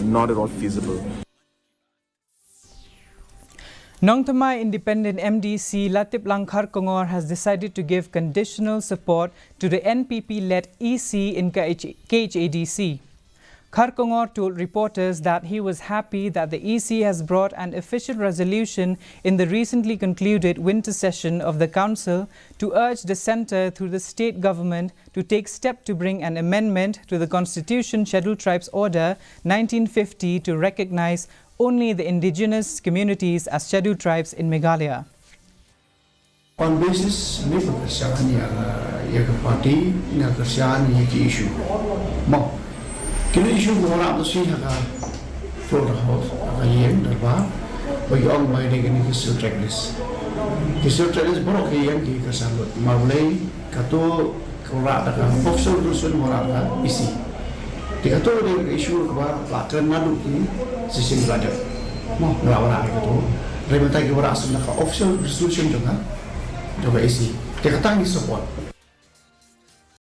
not at all feasible. Nongthymmai Independent MDC Latiplang Kharkongor has decided to give conditional support to the Npp-Led EC in Khadc. Kharkongor told reporters that he was happy that the EC has brought an official resolution in the recently concluded winter session of the council to urge the centre through the state government to take steps to bring an amendment to the Constitution Scheduled Tribes Order 1950 to recognise only the indigenous communities as scheduled tribes in Meghalaya. On basis of the party, the issue. Kini issue orang tu sih agak float house, agak yang darba, bagi orang main dengan kisah tracklist. Kisah tracklist baru yang kita salut. Mulai katu orang ada official resolution orang ada isi. Jika tu ada isu kebar lakukan nadu ini sistem belajar. Mau melawan itu tu. Rementai kita orang asal nak official resolution juga isi. Jika tangi support.